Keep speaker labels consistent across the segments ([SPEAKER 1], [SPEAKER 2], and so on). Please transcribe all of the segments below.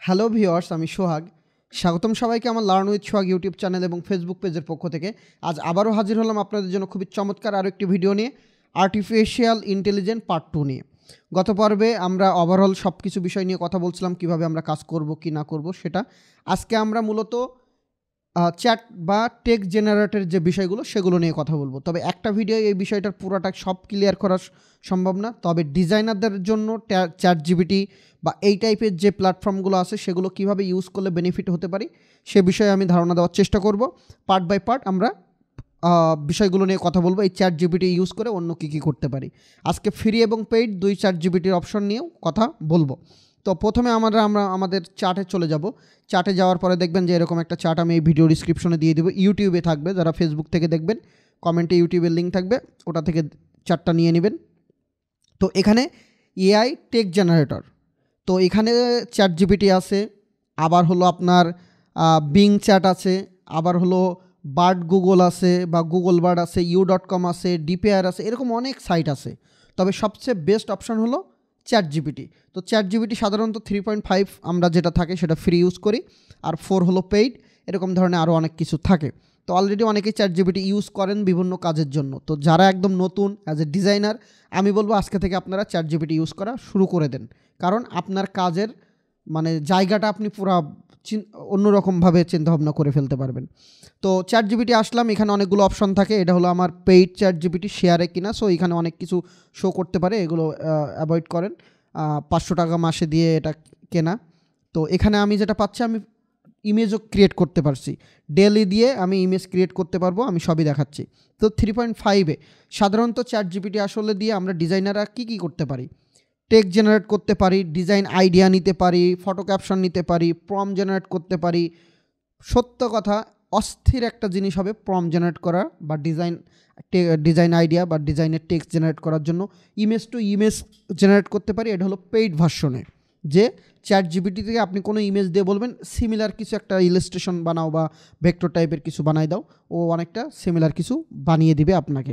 [SPEAKER 1] Hello viewers, আমি সোহাগ। স্বাগতম সবাইকে আমার learn with Sohag YouTube channel এবং ফেসবুক পেজের পক্ষ থেকে। আজ আবারও হাজির হলাম আপনাদের জন্য খুবই চমৎকার আরও একটি ভিডিও নিয়ে, আর্টিফিশিয়াল ইন্টেলিজেন্স পার্ট 2 নিয়ে। গত পর্বে আমরা ওভারঅল সব কিছু বিষয় নিয়ে কথা বলছিলাম, কিভাবে আমরা কাজ করব কি না করব সেটা। আজকে আমরা মূলত চ্যাট বা টেক্সট জেনারেটরের যে বিষয়গুলো সেগুলো নিয়ে কথা বলবো। তবে একটা ভিডিও এই বিষয়টার পুরোটা সব ক্লিয়ার করা সম্ভব না। তবে ডিজাইনারদের জন্য ChatGPT বা এই টাইপের যে প্ল্যাটফর্মগুলো আছে সেগুলো কিভাবে ইউজ করলে বেনিফিট হতে পারি সে বিষয়ে আমি ধারণা দেওয়ার চেষ্টা করব। পার্ট বাই পার্ট আমরা বিষয়গুলো নিয়ে কথা বলবো। এই ChatGPT ইউজ করে অন্য কী করতে পারি। আজকে ফ্রি এবং পেইড দুই ChatGPTর অপশন নিয়েও কথা বলবো। তো প্রথমে আমরা আমাদের চার্টে চলে যাব। চার্টে যাওয়ার পরে দেখবেন যে এরকম একটা চার্ট আমি এই ভিডিও ডিসক্রিপশনে দিয়ে দেবো। ইউটিউবে থাকবে, যারা ফেসবুক থেকে দেখবেন কমেন্টে ইউটিউবের লিঙ্ক থাকবে, ওটা থেকে চার্টটা নিয়ে নেবেন। তো এখানে এআই টেক্সট জেনারেটর, তো এখানে ChatGPT আছে, আবার হলো আপনার বিং চ্যাট আছে, আবার হলো বার্ড গুগল আছে বা গুগল বার্ড আছে, u.com আছে, ডিপিআর আছে, এরকম অনেক সাইট আছে। তবে সবচেয়ে বেস্ট অপশান হলো ChatGPT। তো ChatGPT সাধারণত 3.5 আমরা যেটা থাকে সেটা ফ্রি ইউজ করি, আর 4 হলো পেইড। এরকম ধরনের আরও অনেক কিছু থাকে। তো অলরেডি অনেকেই ChatGPT ইউজ করেন বিভিন্ন কাজের জন্য। তো যারা একদম নতুন অ্যাজ এ ডিজাইনার, আমি বলবো আজকে থেকে আপনারা ChatGPT ইউজ করা শুরু করে দেন, কারণ আপনার কাজের জায়গাটা আপনি পুরো অন্যরকমভাবে চিন্তাভাবনা করে ফেলতে পারবেন। তো ChatGPT আসলাম, এখানে অনেকগুলো অপশন থাকে। এটা হলো আমার পেইড ChatGPT, শেয়ারে কিনা, সো এখানে অনেক কিছু শো করতে পারে, এগুলো অ্যাভয়েড করেন। 500 টাকা মাসে দিয়ে এটা কেনা। তো এখানে আমি যেটা পাচ্ছি, আমি ইমেজও ক্রিয়েট করতে পারছি, ডেলি দিয়ে আমি ইমেজ ক্রিয়েট করতে পারবো, আমি সবই দেখাচ্ছি। তো 3.5-এ সাধারণত ChatGPT আসলে দিয়ে আমরা ডিজাইনাররা কী করতে পারি, টেক্সট জেনারেট করতে পারি, ডিজাইন আইডিয়া নিতে পারি, ফটো ক্যাপশন নিতে পারি, প্রম জেনারেট করতে পারি। সত্য কথা, অস্থির একটা জিনিস হবে প্রম জেনারেট করা বা ডিজাইন আইডিয়া বা ডিজাইনের টেক্সট জেনারেট করার জন্য ইমেজ টু ইমেজ জেনারেট করতে পারি। এটা হলো পেইড ভার্সনে, যে ChatGPT থেকে আপনি কোনো ইমেজ দিয়ে বলবেন সিমিলার কিছু একটা ইলাস্ট্রেশন বানাও বা ভেক্টর টাইপের কিছু বানাই দাও, ও অনেকটা সিমিলার কিছু বানিয়ে দিবে আপনাকে।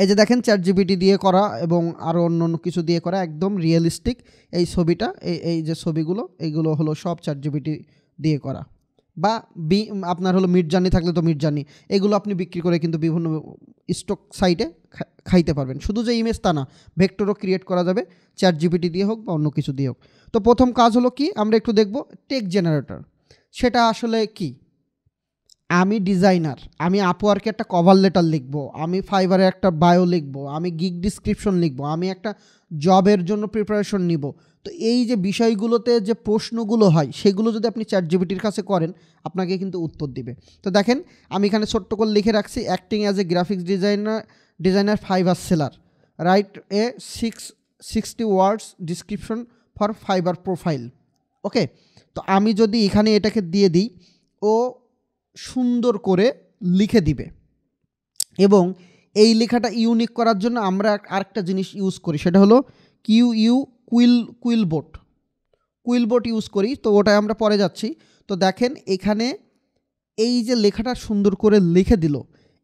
[SPEAKER 1] এই যে দেখেন ChatGPT দিয়ে করা এবং আরও অন্য কিছু দিয়ে করা, একদম রিয়েলিস্টিক এই ছবিটা। এই যে ছবিগুলো, এইগুলো হলো সব ChatGPT দিয়ে করা। বা আপনার হলো মিডজার্নি থাকলে তো মিডজার্নি, এগুলো আপনি বিক্রি করে কিন্তু বিভিন্ন স্টক সাইটে খাইতে পারবেন। শুধু যে ইমেজ তা না, ভেক্টরও ক্রিয়েট করা যাবে ChatGPT দিয়ে হোক বা অন্য কিছু দিয়ে হোক। তো প্রথম কাজ হলো কি, আমরা একটু দেখব টেক্সট জেনারেটর। সেটা আসলে কি? আমি ডিজাইনার, আমি আপওয়ার্কে একটা কভার লেটার লিখব, আমি ফাইবারে একটা বায়ো লিখব, আমি গিগ ডিসক্রিপশন লিখব, আমি একটা জবের জন্য প্রিপারেশন নিব। তো এই যে বিষয়গুলোতে যে প্রশ্নগুলো হয় সেগুলো যদি আপনি ChatGPTর কাছে করেন, আপনাকে কিন্তু উত্তর দিবে। তো দেখেন আমি এখানে ছোট্ট করে লিখে রাখছি, acting as a graphics designer Fiverr seller, write a 60 words description for Fiverr profile. Okay, তো আমি যদি এখানে এটাকে দিয়ে দিই, ও সুন্দর করে লিখে দিবে। এবং এই লেখাটা ইউনিক করার জন্য আমরা আরেকটা জিনিস ইউজ করি, সেটা হলো কুইলবোর্ড ইউজ করি। তো ওটাই আমরা পরে যাচ্ছি। তো দেখেন এখানে এই যে লেখাটা সুন্দর করে লিখে দিল,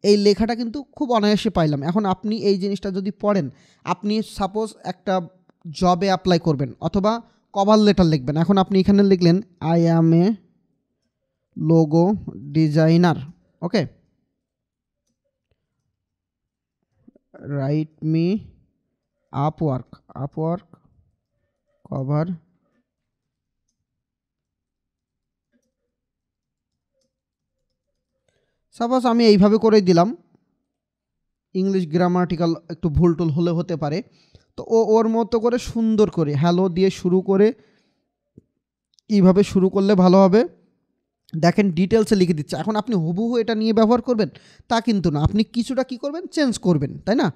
[SPEAKER 1] এই লেখাটা কিন্তু খুব অনায়াসে পাইলাম। এখন আপনি এই জিনিসটা যদি পড়েন, আপনি সাপোজ একটা জবে অ্যাপ্লাই করবেন অথবা কভার লেটার লিখবেন। এখন আপনি এখানে লিখলেন I am A logo designer, okay, write me Upwork cover suppose আমি এইভাবে করে দিলাম। ইংলিশ গ্রামাটিক্যাল একটু ভুল টুল হলে হতে পারে। তো ওর মতো করে সুন্দর করে হ্যালো দিয়ে শুরু করে, এইভাবে শুরু করলে ভালো হবে। দেখেন ডিটেলসে লিখে দিচ্ছে। এখন আপনি হুবহু এটা নিয়ে ব্যবহার করবেন তা কিন্তু না, আপনি কিছুটা কী করবেন, চেঞ্জ করবেন, তাই না?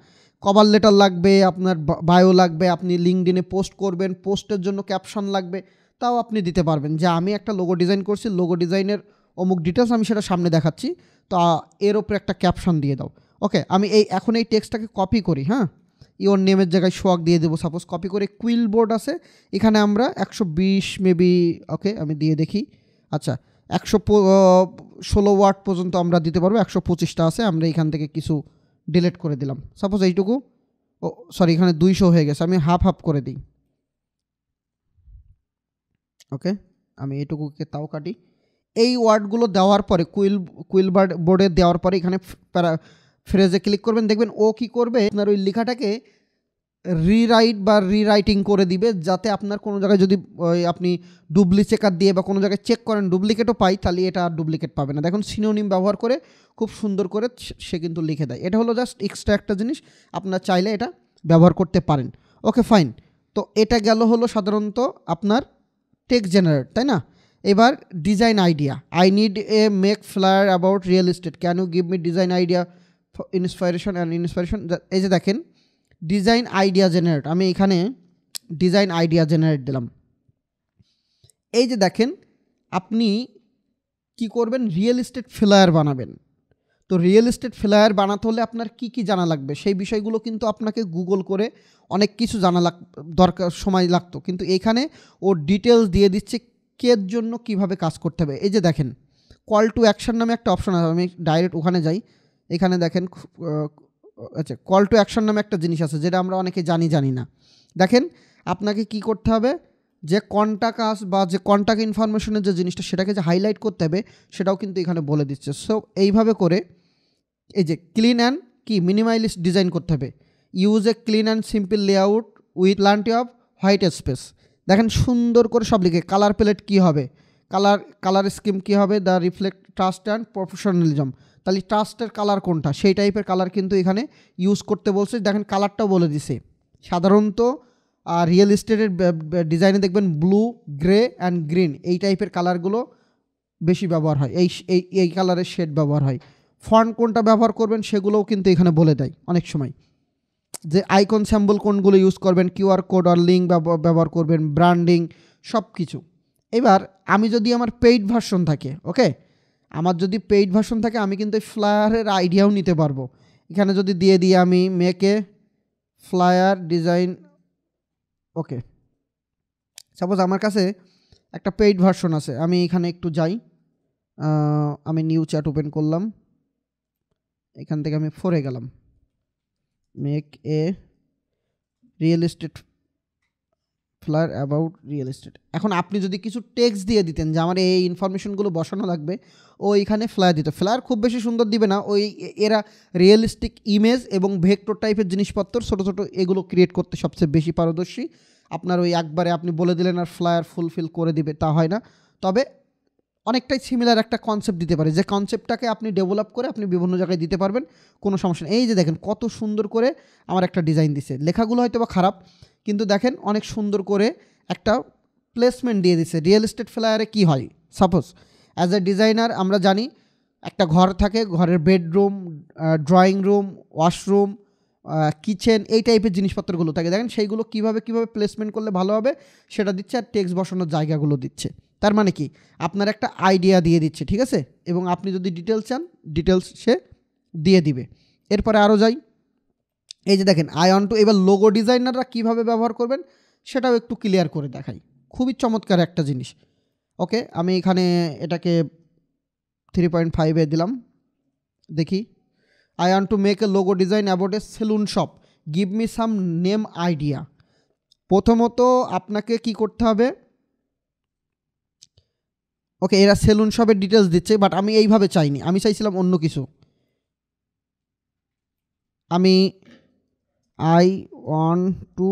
[SPEAKER 1] কভার লেটার লাগবে, আপনার বায়ো লাগবে, আপনি লিঙ্কডইনে পোস্ট করবেন, পোস্টের জন্য ক্যাপশন লাগবে, তাও আপনি দিতে পারবেন যে আমি একটা লোগো ডিজাইন করছি, লোগো ডিজাইনের অমুক ডিটেলস আমি সেটা সামনে দেখাচ্ছি, তো এর ওপরে একটা ক্যাপশন দিয়ে দাও। ওকে, আমি এখন এই টেক্সটটাকে কপি করি, হ্যাঁ, ইওর নেমের জায়গায় সোয়াগ দিয়ে দেবো সাপোজ। কপি করে কুইলবোর্ড আছে, এখানে আমরা 120 মেবি, ওকে আমি দিয়ে দেখি। আচ্ছা, 116 ওয়াট পর্যন্ত আমরা দিতে পারবো, 125টা আছে, আমরা এখান থেকে কিছু ডিলিট করে দিলাম সাপোজ এইটুকু। ও সরি, এখানে 200 হয়ে গেছে, আমি হাফ করে দিই। ওকে, আমি এটুকুকে তাও কাটি। এই ওয়ার্ডগুলো দেওয়ার পরে কুইল বোর্ডে দেওয়ার পরে এখানে ফ্রেজে ক্লিক করবেন, দেখবেন ও কি করবে আপনার ওই লেখাটাকে রিরাইট বা রিরাইটিং করে দিবে, যাতে আপনার কোনো জায়গায় যদি আপনি ডুপ্লিকেট দিয়ে বা কোনো জায়গায় চেক করেন ডুপ্লিকেটও পাই, তাহলে এটা আর ডুপ্লিকেট পাবে না। দেখুন সিনোনিম ব্যবহার করে খুব সুন্দর করে সে কিন্তু লিখে দেয়। এটা হলো জাস্ট এক্সট্রা একটা জিনিস, আপনার চাইলে এটা ব্যবহার করতে পারেন। ওকে ফাইন, তো এটা গেল হলো সাধারণত আপনার টেক্সট জেনারেট, তাই না? এবার design idea, I need a make flyer about real estate, can you give me design idea inspiration and inspiration. এই যে দেখেন ডিজাইন আইডিয়া জেনারেট, আমি এখানে ডিজাইন আইডিয়া জেনারেট দিলাম। এই যে দেখেন আপনি কি করবেন, রিয়েল এস্টেট ফ্লায়ার বানাবেন। তো রিয়েল এস্টেট ফ্লায়ার বানাতে হলে আপনার কি কি জানা লাগবে, সেই বিষয়গুলো কিন্তু আপনাকে গুগল করে অনেক কিছু জানা দরকার, সময় লাগতো, কিন্তু এখানে ও ডিটেলস দিয়ে দিচ্ছে কের জন্য কিভাবে কাজ করতে হবে। এই যে দেখেন কল টু অ্যাকশন নামে একটা অপশন আছে, আমি ডাইরেক্ট ওখানে যাই। এখানে দেখেন আচ্ছা, কল টু অ্যাকশন নামে একটা জিনিস আছে যেটা আমরা অনেকে জানি না। দেখেন আপনাকে কি করতে হবে, যে কন্টাক্ট আস বা যে কন্টাক্ট ইনফরমেশনের যে জিনিসটা সেটাকে যে হাইলাইট করতে হবে সেটাও কিন্তু এখানে বলে দিচ্ছে। সো এইভাবে করে এই যে ক্লিন অ্যান্ড কি মিনিমালিস্ট ডিজাইন করতে হবে, use a clean and simple layout with plenty off white space. দেখেন সুন্দর করে সব লিখে, কালার প্যালেট কী হবে, কালার স্কিম কী হবে, the reflect trust and professionalism. তাহলে ট্রাস্টের কালার কোনটা, সেই টাইপের কালার কিন্তু এখানে ইউজ করতে বলছে। দেখেন কালারটাও বলে দিছে। সাধারণত রিয়েল এস্টেটের ডিজাইনে দেখবেন ব্লু, গ্রে অ্যান্ড গ্রিন এই টাইপের কালারগুলো বেশি ব্যবহার হয়, এই কালারের শেড ব্যবহার হয়। ফন্ট কোনটা ব্যবহার করবেন সেগুলোও কিন্তু এখানে বলে দেয় অনেক সময়, যে আইকন স্যাম্বল কোনগুলো ইউজ করবেন, কিউআর কোড আর লিঙ্ক ব্যবহার করবেন, ব্র্যান্ডিং সব কিছু। এবার আমি যদি আমার পেইড ভার্সন থাকে, ওকে, আমার যদি পেইড ভার্সন থাকে আমি কিন্তু এই ফ্লায়ারের আইডিয়াও নিতে পারবো। এখানে যদি দিয়ে দিই আমি মেকে ফ্লায়ার ডিজাইন, ওকে, সাপোজ আমার কাছে একটা পেইড ভার্সন আছে, আমি এখানে একটু যাই, আমি নিউ চ্যাট ওপেন করলাম, এখান থেকে আমি 4-এ গেলাম, make a real estate flyer about real estate. এখন আপনি যদি কিছু টেক্সট দিয়ে দিতেন যে আমার এই ইনফরমেশনগুলো বসানো লাগবে, ও এখানে ফ্লায়ার দিত। ফ্লায়ার খুব বেশি সুন্দর দিবে না, ওই এরা রিয়েলিস্টিক ইমেজ এবং ভেক্টর টাইপের জিনিসপত্র ছোটো ছোটো এগুলো ক্রিয়েট করতে সবচেয়ে বেশি পারদর্শী। আপনার ওই একবারে আপনি বলে দিলেন আর ফ্লায়ার ফুলফিল করে দিবে তা হয় না, তবে অনেকটাই সিমিলার একটা কনসেপ্ট দিতে পারে, যে কনসেপ্টটাকে আপনি ডেভেলপ করে আপনি বিভিন্ন জায়গায় দিতে পারবেন, কোনো সমস্যা নেই। এই যে দেখেন কত সুন্দর করে আমার একটা ডিজাইন দিছে, লেখাগুলো হয়তো বা খারাপ, কিন্তু দেখেন অনেক সুন্দর করে একটা প্লেসমেন্ট দিয়ে দিছে। রিয়েল এস্টেট ফ্লায়ারে কী হয়, সাপোজ অ্যাজ এ ডিজাইনার আমরা জানি একটা ঘর থাকে, ঘরের bedroom, drawing room, washroom, kitchen এই টাইপের জিনিসপত্রগুলো থাকে, দেখেন সেইগুলো কীভাবে প্লেসমেন্ট করলে ভালো হবে সেটা দিচ্ছে, আর টেক্সট বসানোর জায়গাগুলো দিচ্ছে। তার মানে কি আপনার একটা আইডিয়া দিয়ে দিচ্ছে, ঠিক আছে, এবং আপনি যদি ডিটেলস চান ডিটেলস সে দিয়ে দিবে। এরপরে আরও যাই, এই যে দেখেন আই ওয়ান্ট টু, এবার লোগো ডিজাইনাররা কীভাবে ব্যবহার করবেন সেটাও একটু ক্লিয়ার করে দেখাই, খুবই চমৎকার একটা জিনিস। ওকে, আমি এখানে এটাকে 3.5-এ দিলাম, দেখি, I want to make a logo design about a salon shop, give me some name idea. প্রথমত আপনাকে কি করতে হবে, ওকে, এরা সেলুন শপের ডিটেলস দিচ্ছে, বাট আমি এইভাবে চাইনি, আমি চাইছিলাম অন্য কিছু। আমি I want to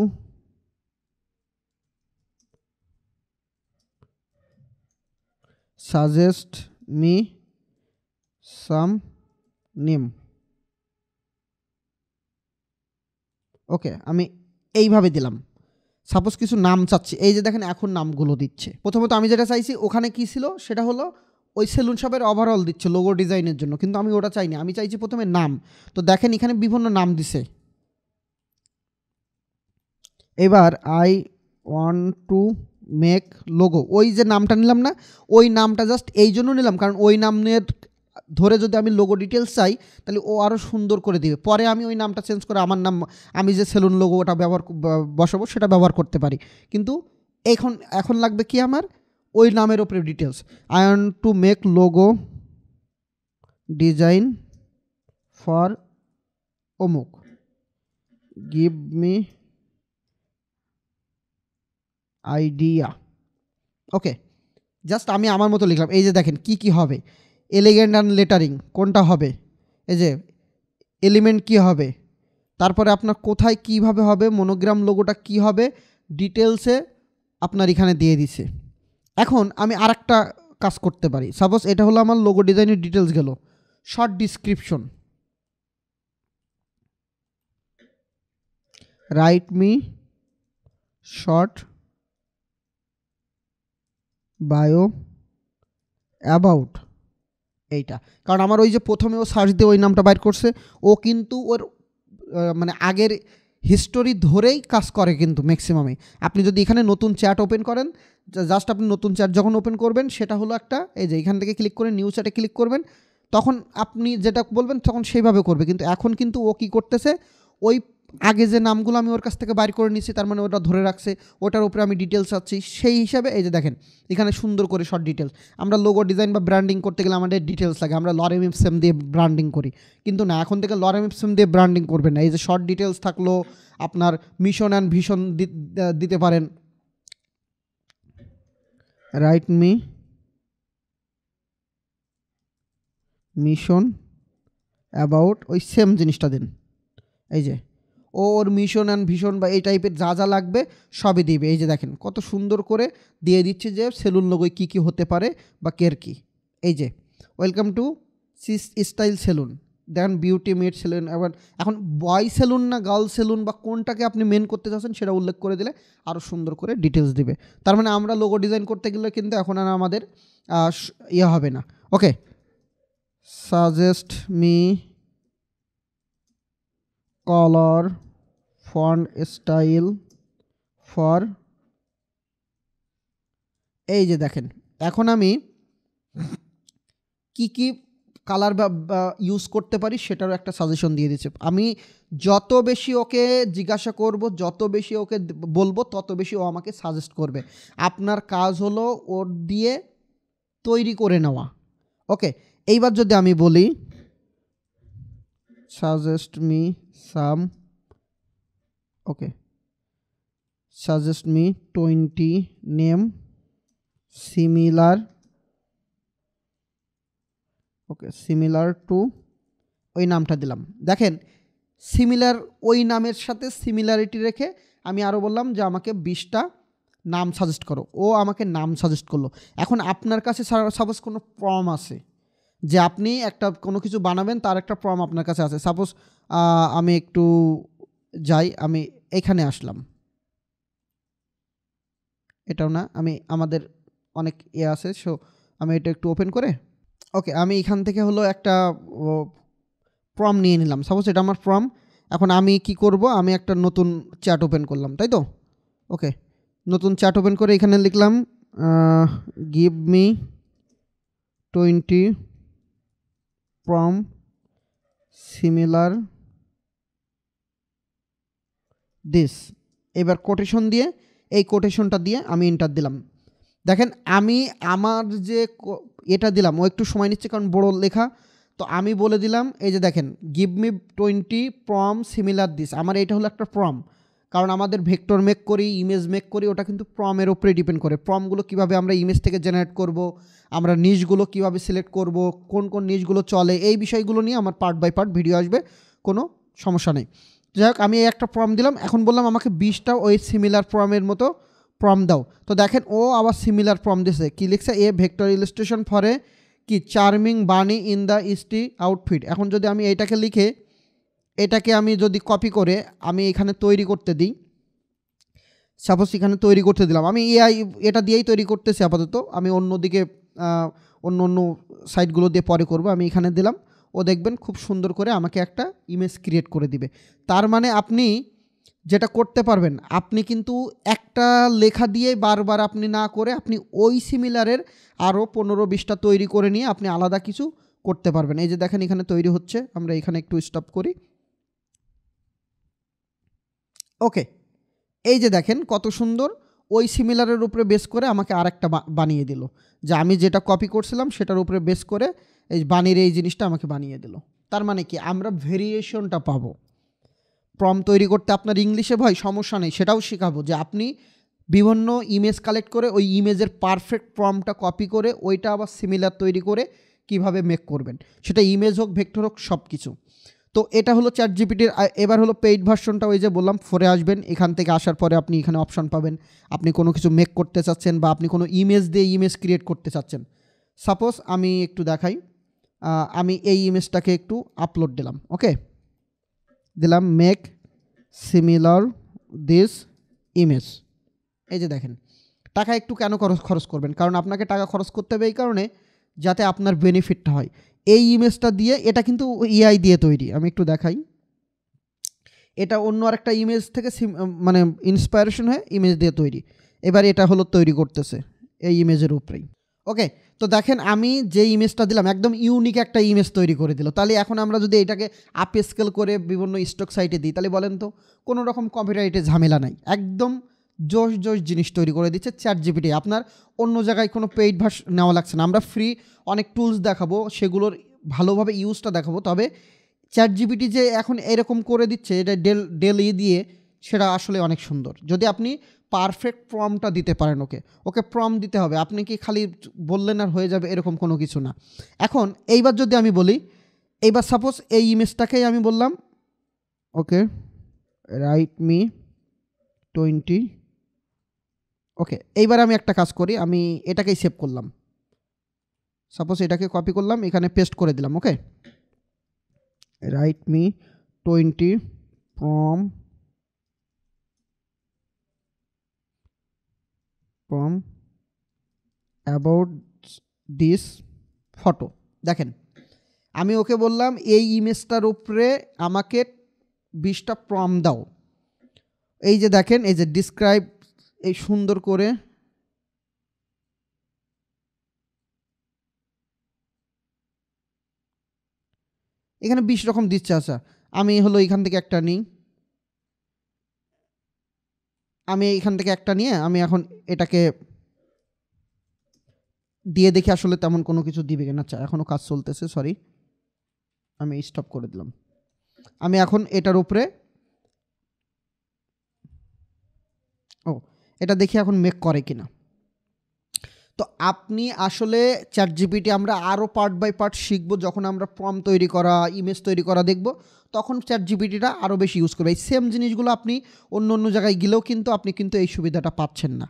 [SPEAKER 1] suggest me some name, okay, আমি এইভাবে দিলাম। সাপোজ কিছু নাম চাচ্ছি, এই যে দেখেন এখন নামগুলো দিচ্ছে। প্রথমত আমি যেটা চাইছি ওখানে কী ছিল সেটা হলো ওই সেলুন শপের ওভারঅল দিচ্ছে লোগো ডিজাইনের জন্য, কিন্তু আমি ওটা চাইনি, আমি চাইছি প্রথমে নাম। তো দেখেন এখানে বিভিন্ন নাম দিছে। এবার I want to make logo, ওই যে নামটা নিলাম না, ওই নামটা জাস্ট এই জন্য নিলাম কারণ ওই নামের ধরে যদি আমি লোগো ডিটেলস চাই তাহলে ও আরও সুন্দর করে দিবে, পরে আমি ওই নামটা চেঞ্জ করে আমার নাম, আমি যে সেলুন লোগো ওটা বসাবো সেটা ব্যবহার করতে পারি, কিন্তু এখন লাগবে কি আমার ওই নামের ওপরে details. I want to make logo design for অমুক, গিভ মি আইডিয়া। ওকে, জাস্ট আমি আমার মতো লিখলাম। এই যে দেখেন কি কি হবে, এলিগেন্ট অ্যান্ড লেটারিং কোনটা হবে, এই যে এলিমেন্ট কি হবে, তারপরে আপনার কোথায় কিভাবে হবে, মনোগ্রাম লোগোটা কি হবে, ডিটেলসে আপনার এখানে দিয়ে দিছে। এখন আমি আরেকটা কাজ করতে পারি। সাপোজ এটা হলো আমার লোগো ডিজাইনের ডিটেলস গেল, short description, write me short bio about এইটা। কারণ আমার ওই যে প্রথমে ও সার্চ দিয়ে ওই নামটা বাইর করছে, ও কিন্তু ওর মানে আগের হিস্টোরি ধরেই কাজ করে কিন্তু ম্যাক্সিমামে। আপনি যদি এখানে নতুন চ্যাট ওপেন করেন, জাস্ট আপনি নতুন চ্যাট যখন ওপেন করবেন সেটা হলো একটা, এই যে এখান থেকে ক্লিক করে নিউ চ্যাটে ক্লিক করবেন, তখন আপনি যেটা বলবেন তখন সেইভাবে করবে। কিন্তু এখন কিন্তু ও কী করতেছে, ওই আগে যে নামগুলো আমি ওর কাছ থেকে বাইর করে নিচ্ছি, তার মানে ওটা ধরে রাখছে, ওটার উপরে আমি ডিটেলস চাচ্ছি, সেই হিসাবে এই যে দেখেন এখানে সুন্দর করে শর্ট ডিটেলস। আমরা লোগো ডিজাইন বা ব্র্যান্ডিং করতে গেলে আমাদের ডিটেলস লাগে, আমরা লরেম ইপসম দিয়ে ব্র্যান্ডিং করি, কিন্তু না, এখন থেকে লরেম ইপসম দিয়ে ব্র্যান্ডিং করবেন না। এই যে শর্ট ডিটেলস থাকলো, আপনার মিশন অ্যান্ড ভিশন দিতে পারেন, রাইট মি মিশন অ্যাবাউট, ওই সেম জিনিসটা দিন। এই যে ওর মিশন অ্যান্ড ভিশন বা এই টাইপের যা যা লাগবে সবই দিবে। এই যে দেখেন কত সুন্দর করে দিয়ে দিচ্ছে যে সেলুন লোগোয় কী কী হতে পারে বা কেয়ার কী। এই যে welcome to sis style salon, দেখেন বিউটি মেড সেলুন। এবার এখন বয় সেলুন না গার্ল সেলুন বা কোনটাকে আপনি মেন করতে চাচ্ছেন সেটা উল্লেখ করে দিলে আরও সুন্দর করে ডিটেলস দিবে। তার মানে আমরা লোগো ডিজাইন করতে গেলে কিন্তু এখন আর আমাদের ইয়ে হবে না। Okay, suggest me color font style for, এই যে দেখেন এখন আমি কি কি কালার বা ইউজ করতে পারি সেটারও একটা সাজেশন দিয়ে দিচ্ছে। আমি যত বেশি ওকে জিজ্ঞাসা করব, যত বেশি ওকে বলবো, তত বেশি ও আমাকে সাজেস্ট করবে। আপনার কাজ হলো ওর দিয়ে তৈরি করে নেওয়া। ওকে, এইবার যদি আমি বলি suggest me some, okay, suggest me 20 name similar, okay, similar to, ওই নামটা দিলাম। দেখেন সিমিলার, ওই নামের সাথে সিমিলারিটি রেখে আমি আরও বললাম যে আমাকে 20টা নাম সাজেস্ট করো, ও আমাকে নাম সাজেস্ট করলো। এখন আপনার কাছে সাপোজ কোনো প্রম আছে যে আপনি একটা কোনো কিছু বানাবেন, তার একটা প্রম আপনার কাছে আছে। সাপোজ আমি একটু যাই, আমি এখানে আসলাম, এটাও না, আমি আমাদের অনেক আছে, সো আমি এটা একটু ওপেন করে, ওকে, আমি এখান থেকে হলো একটা প্রম নিয়ে নিলাম। সাপোজ এটা আমার প্রম। এখন আমি কি করব, আমি একটা নতুন চ্যাট ওপেন করলাম, তাই তো? ওকে, নতুন চ্যাট ওপেন করে এখানে লিখলাম give me 20 prompt similar this. এবার কোটেশন দিয়ে, এই কোটেশনটা দিয়ে আমি এন্টার দিলাম। দেখেন আমি আমার যে এটা দিলাম, ও একটু সময় নিচ্ছে কারণ বড় লেখা, তো আমি বলে দিলাম এই যে দেখেন give me 20 prompt similar this. আমার এটা হলো একটা প্রম, কারণ আমাদের ভেক্টর মেক করি, ইমেজ মেক করি, ওটা কিন্তু প্রমের উপরে ডিপেন্ড করে। প্রমগুলো কীভাবে আমরা ইমেজ থেকে জেনারেট করব, আমরা নিশগুলো কীভাবে সিলেক্ট করব, কোন কোন নিশগুলো চলে, এই বিষয়গুলো নিয়ে আমার পার্ট বাই পার্ট ভিডিও আসবে, কোনো সমস্যা নেই। যাই হোক, আমি একটা প্রম দিলাম, এখন বললাম আমাকে 20টা ওই সিমিলার প্রমের মতো প্রম দাও। তো দেখেন ও আবার সিমিলার প্রম দিয়েছে, কী লিখছে, এ ভেক্টর ইলাস্ট্রেশন ফরে কি চার্মিং বানি ইন দ্য ইস্টি আউটফিট। এখন যদি আমি এইটাকে লিখে এটাকে আমি যদি কপি করে আমি এখানে তৈরি করতে দিই, সাপোজ এখানে তৈরি করতে দিলাম, আমি এআই এটা দিয়েই তৈরি করতেছি আপাতত, আমি অন্যদিকে অন্য সাইটগুলো দিয়ে পরে করব। আমি এখানে দিলাম, ও দেখবেন খুব সুন্দর করে আমাকে একটা ইমেজ ক্রিয়েট করে দিবে। তার মানে আপনি যেটা করতে পারবেন, আপনি কিন্তু একটা লেখা দিয়ে বারবার আপনি না করে আপনি ওই সিমিলারের আরও 15-20টা তৈরি করে নিয়ে আপনি আলাদা কিছু করতে পারবেন। এই যে দেখেন এখানে তৈরি হচ্ছে, আমরা এখানে একটু স্টপ করি। ওকে, এই যে দেখেন কত সুন্দর, ওই সিমিলারের উপরে বেস করে আমাকে আরেকটা বানিয়ে দিল, যে আমি যেটা কপি করছিলাম সেটার উপরে বেস করে এই বানিয়ে এই জিনিসটা আমাকে বানিয়ে দিল। তার মানে কি, আমরা ভেরিয়েশনটা পাবো। প্রম তৈরি করতে আপনার ইংলিশে ভয়, সমস্যা নেই, সেটাও শেখাবো যে আপনি বিভিন্ন ইমেজ কালেক্ট করে ওই ইমেজের পারফেক্ট প্রম্পটটা কপি করে ওইটা আবার সিমিলার তৈরি করে কিভাবে মেক করবেন, সেটা ইমেজ হোক ভেক্টর হোক সব কিছু। তো এটা হলো ChatGPT-র। এবার হলো পেইড ভার্সনটা, ওই যে বললাম 4-এ আসবেন। এখান থেকে আসার পরে আপনি এখানে অপশন পাবেন, আপনি কোনো কিছু মেক করতে চাচ্ছেন বা আপনি কোনো ইমেজ দিয়ে ইমেজ ক্রিয়েট করতে চাচ্ছেন। সাপোজ আমি একটু দেখাই, আমি এই ইমেজটাকে একটু আপলোড দিলাম, ওকে, দিলাম মেক সিমিলার দিস ইমেজ। এই যে দেখেন, টাকা একটু কেন খরচ করবেন, কারণ আপনাকে টাকা খরচ করতে হবে এই কারণে যাতে আপনার বেনিফিটটা হয়। এই ইমেজটা দিয়ে, এটা কিন্তু এআই দিয়ে তৈরি, আমি একটু দেখাই, এটা অন্য আরেকটা ইমেজ থেকে মানে ইন্সপায়ারেশন হয়ে ইমেজ দিয়ে তৈরি। এবার এটা হলো তৈরি করতেছে এই ইমেজের উপরেই, ওকে। তো দেখেন আমি যে ইমেজটা দিলাম একদম ইউনিক একটা ইমেজ তৈরি করে দিল। তাহলে এখন আমরা যদি এটাকে আপ স্কেল করে বিভিন্ন স্টক সাইটে দিই, তাহলে বলেন তো কোনো রকম কপিরাইটে ঝামেলা নাই, একদম জোশ জিনিস তৈরি করে দিচ্ছে ChatGPT। আপনার অন্য জায়গায় কোনো পেইড ভার্সন নেওয়া লাগছে না। আমরা ফ্রি অনেক টুলস দেখাবো, সেগুলোর ভালোভাবে ইউজটা দেখাবো, তবে ChatGPT যে এখন এরকম করে দিচ্ছে, এটা ডেলি দিয়ে, সেটা আসলে অনেক সুন্দর। যদি আপনি পারফেক্ট প্রম্পটটা দিতে পারেন, ওকে প্রম্পট দিতে হবে, আপনি কি খালি বললেন আর হয়ে যাবে এরকম কোনো কিছু না। এখন এইবার যদি আমি বলি, এইবার সাপোজ এই ইমেজটাকেই আমি বললাম ওকে রাইট মি 20, ওকে। এইবার আমি একটা কাজ করি, আমি এটাকেই সেভ করলাম, সাপোজ এটাকে কপি করলাম, এখানে পেস্ট করে দিলাম, ওকে, write me 20 from about this photo। দেখেন আমি ওকে বললাম এই ইমেজটার উপরে আমাকে 20টা প্রম্পট দাও। এই যে দেখেন, এই যে ডিসক্রাইব, এই সুন্দর করে এখানে 20 রকম দিচ্ছে। আচ্ছা আমি হলো এখান থেকে একটা নিই, আমি এখান থেকে একটা নিয়ে আমি এখন এটাকে দিয়ে দেখি আসলে তেমন কোনো কিছু দিবে কিনা। আচ্ছা এখনও কাজ চলতেছে, সরি, আমি স্টপ করে দিলাম। আমি এখন এটার উপরে এটা দেখি এখন মেক করে কিনা। তো আপনি আসলে ChatGPT আমরা আরও পার্ট বাই পার্ট শিখবো, যখন আমরা প্রম্পট তৈরি করা, ইমেজ তৈরি করা দেখব, তখন ChatGPT-টা আরও বেশি ইউজ করবে। এই সেম জিনিসগুলো আপনি অন্য জায়গায় গেলেও কিন্তু আপনি কিন্তু এই সুবিধাটা পাচ্ছেন না।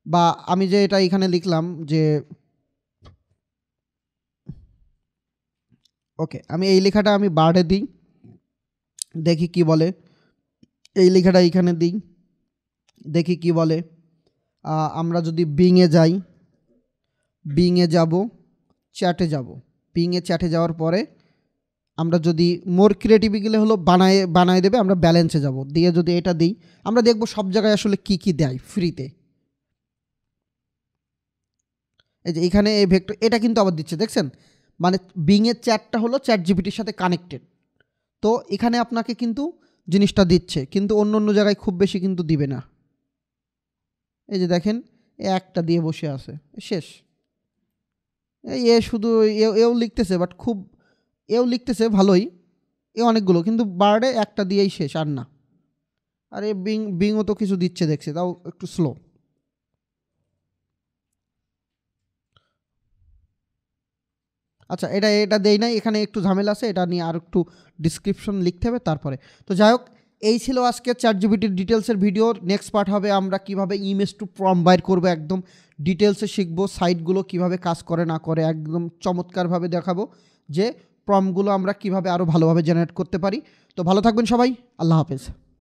[SPEAKER 1] বা আমি যে এটা এখানে লিখলাম যে ওকে, আমি এই লেখাটা আমি বার্ডে দিই, দেখি কি বলে। এই লেখাটা এখানে দিই, দেখি কি বলে। আমরা যদি বিংয়ে যাই, বিংয়ে যাব, চ্যাটে যাব, বিংয়ে চ্যাটে যাওয়ার পরে আমরা যদি মোর ক্রিয়েটিভ গেলে হলো বানায় দেবে, আমরা ব্যালেন্সে যাব, দিয়ে যদি এটা দিই, আমরা দেখব সব জায়গায় আসলে কি দেয় ফ্রিতে। এই যে এখানে এই ভেক্টর, এটা কিন্তু আবার দিচ্ছে, দেখছেন, মানে বিংয়ের চ্যাটটা হলো ChatGPT-র সাথে কানেক্টেড। তো এখানে আপনাকে কিন্তু জিনিসটা দিচ্ছে, কিন্তু অন্য জায়গায় খুব বেশি কিন্তু দিবে না। এই যে দেখেন একটা দিয়ে বসে আছে, শেষ। এ শুধু এও লিখতেছে, বাট খুব এও লিখতেছে ভালোই, অনেকগুলো, কিন্তু বার্ডে একটা দিয়েই শেষ, আর না। আর এ বিংও তো কিছু দিচ্ছে দেখছে, তাও একটু স্লো। আচ্ছা এটা দেই নাই, এখানে একটু ঝামেলা আছে, এটা নিয়ে আর একটু ডিসক্রিপশন লিখতে হবে তারপরে। তো যাই হোক, এই ছিল আজকে ChatGPT-র ডিটেলসের ভিডিও। নেক্সট পার্ট হবে আমরা কিভাবে ইমেজ টু প্রম্পট বাইর করবো, একদম ডিটেলসে শিখবো, সাইটগুলো কিভাবে কাজ করে না করে একদম চমৎকারভাবে দেখাবো, যে প্রম্পটগুলো আমরা কিভাবে আরও ভালোভাবে জেনারেট করতে পারি। তো ভালো থাকবেন সবাই, আল্লাহ হাফেজ।